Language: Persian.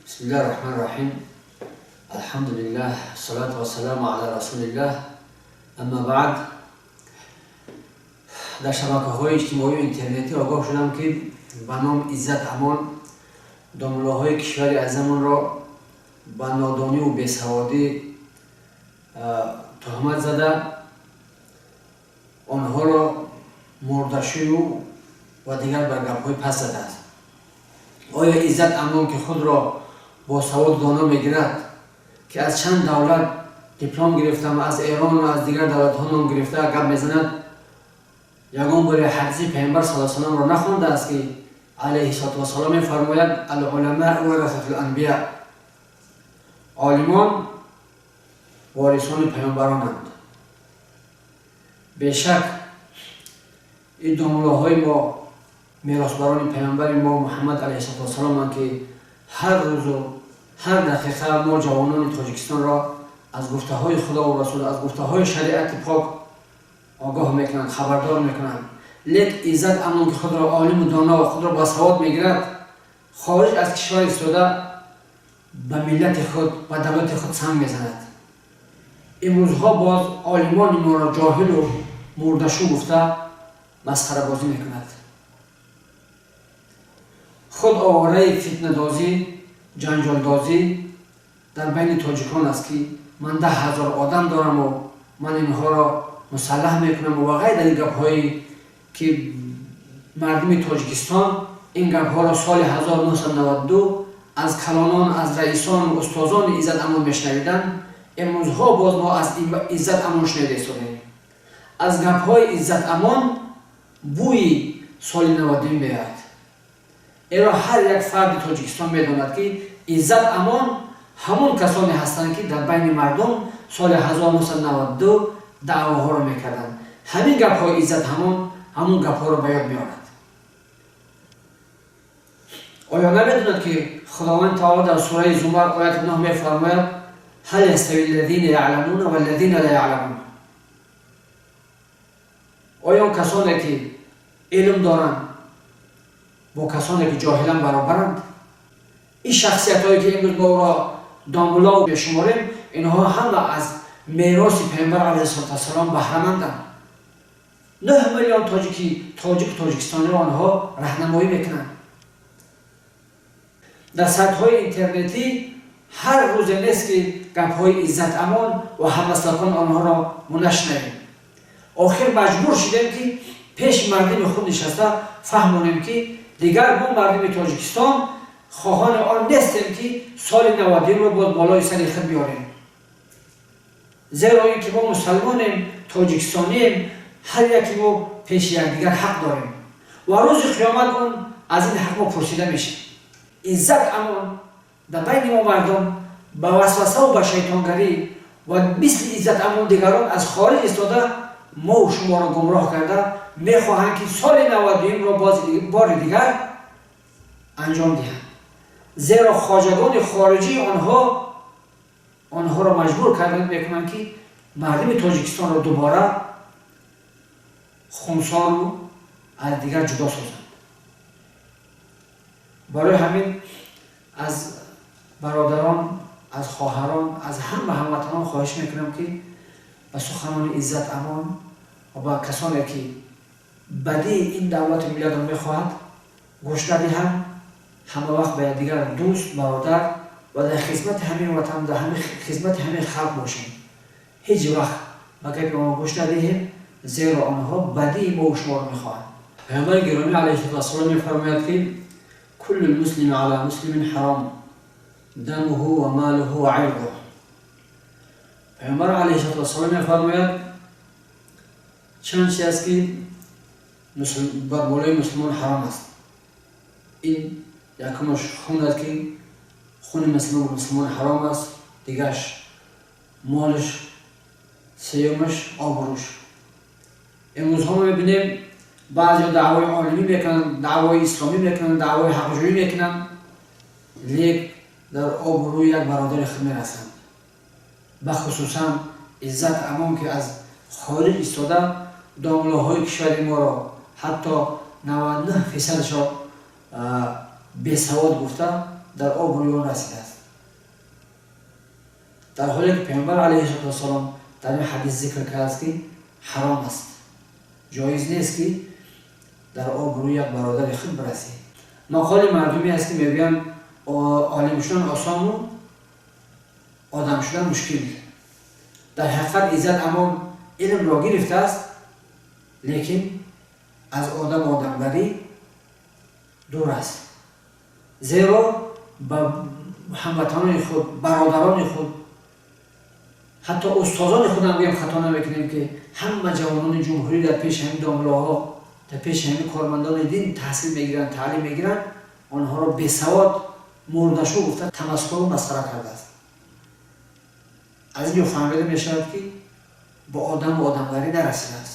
بسم الله الرحمن الرحیم. الحمد لله الصلاة والسلام علی رسول الله. اما بعد، در شبکه‌های اجتماعی و اینترنتی آگاه شدم که به نام عزت امان داملاهای کشور عزیزمان را به نادانی و بیسوادی تهمت زده آنها را مرده‌شوی و دیگر بر گپ‌های پس زده است. آیا عزت امان که خود را با سواد دانا میگیرد که از چند دولت دیپلم گرفتم، از ایران و از دیگر دولت ها نام گرفته گپ میزند، یگان بار حدیث پیامبر صلی الله علیه و آله را نخوانده است که علیه السلام میفرماید العلماء ورثة الانبیاء، عالمان وارثان پیامبرانند. بیشک این داملاهای ما میراثبران پیامبر ما محمد علیه السلام که هر روز و هر دقیقه ما جوانان تاجیکستان را از گفته های خدا و رسول، از گفته های شریعت پاک آگاه میکنند، خبردار میکنند. لیک عزت امان که خود را عالم و دانا و خود را با سواد میگیرد، خارج از کشور ایستاده به ملت خود، به دولت خود سنگ میزند. امروزها باز عالمان ما را جاهل و مرده‌شو گفته مسخره بازی میکند. خود آواره فتنه دازی، جنجال دازی در بین تاجیکان است که من 10,000 آدم دارم و من اینها را مسلح میکنم و غیر این گپ‌هایی که مردم تاجیکستان این گپ‌ها را سال 1992 از کلانان، از رئیسان و استادان عزت امان میشنویدند. امروزها باز ما از عزت امان شنیده ایستادیم. از گپ‌های عزت امان بوی سال 92 میاد. ایرا هر یک فرد تاجیکستان میداند که عزت امان همون کسانی هستند که در بین مردم سال 1992 دعواها را میکردند. همین گپ‌های عزت امان همون گپ‌ها را به یاد میآورد. آیا نمیداند که خداوند تعالی در سوره زمر آیت 9 میفرماید هل یستوی الذین یعلمون و الذین لا یعلمون؟ آیا کسانی که علم دارند با کسانی که جاهلن برابرند؟ این شخصیت هایی که امروز با او را داملا و بشماریم، اینها همه از میراث پیامبر علیه السلام بهره‌مندند. 9 میلیون تاجیکستانی را آنها راهنمایی میکنند. در سایت‌های اینترنتی هر روز نیست که گپ‌های عزت امان و همسلکان آنها را نشنویم. آخر مجبور شدیم که پیش مردم خود نشسته فهمونیم که دیگر ما مردم تاجیکستان خواهان آن نیستیم که سال 92 رو باز بالای سر خود بیاریم. زیرا اینکه ما مسلمانیم، تاجیکستانیم، هر یکی ما پیش یکدیگر حق داریم و روز قیامت اون از این حق ما پرسیده میشه. عزت امان در بین ما مردم به وسوسه و به شیطانگری و مثل عزت امان دیگران از خارج ایستاده ما و شما را گمراه کرده میخواهند که سال 92 را باز بار دیگر انجام دهند. زیرا خواجگان خارجی آنها را مجبور کردند میکنند که مردم تاجیکستان را دوباره خونسا رو از دیگر جدا سازند. برای همین از برادران، از خواهران، از همه هموطنان خواهش میکنم که به سخنان عزت امان و به کسانی که بدی این دولت ملت را میخواهد گوش ندهند. همه وقت به دیگر دوست، برادر و در خدمت همین وطن، در خدمت همین خلق باشیم. هیچ وقت به گپ ما گوش ندهیم، زیرا آنها بدی ما و شما را میخواهند. پیامبر گرامی علیه السلام میفرماید که کل المسلم علی مسلم حرام دمه و ماله و عرضه. پیامبر علیه السلام میفرماید چند چیز است که بر بالای مسلمان حرام است. این یکمش خون است که خون مسلمان حرام است، دیگرش مالش، سیومش آبروش. امروز ها میبینیم بعضی دعوای عالمی میکنن، دعوای اسلامی میکنن، دعوای حقجویی میکنن، لیک در آبروی یک برادر خود میرسند. بخصوصا عزت امان که از خارج ایستاده داملاهای کشور ما را حتی 99% بیسواد گفته در آبرویان رسیده است. در حالی که پیامبر علیه السلام در این حدیث ذکر کرده است که حرام است، جایز نیست که در آبروی یک برادر خود برسی. مقال مردمی است که میگویند عالم شدن آسان و آدم شدن مشکل. در حقیقت عزت اما علم را گرفته است، لیکن از آدمبری دور است. زیرا به هموطنان خود، برادران خود، حتی استادان خود هم بگیم خطا نمیکنیم که همه جوانان جمهوری در پیش همین داملاها، در پیش همین کارمندان دین تحصیل میگیرند، تعلیم میگیرند، آنها را بیسواد مردشو گفته تمسخر و مسخره کرده است. از اینجا فهمیده میشود که با آدم و آدمبری نرسیده است.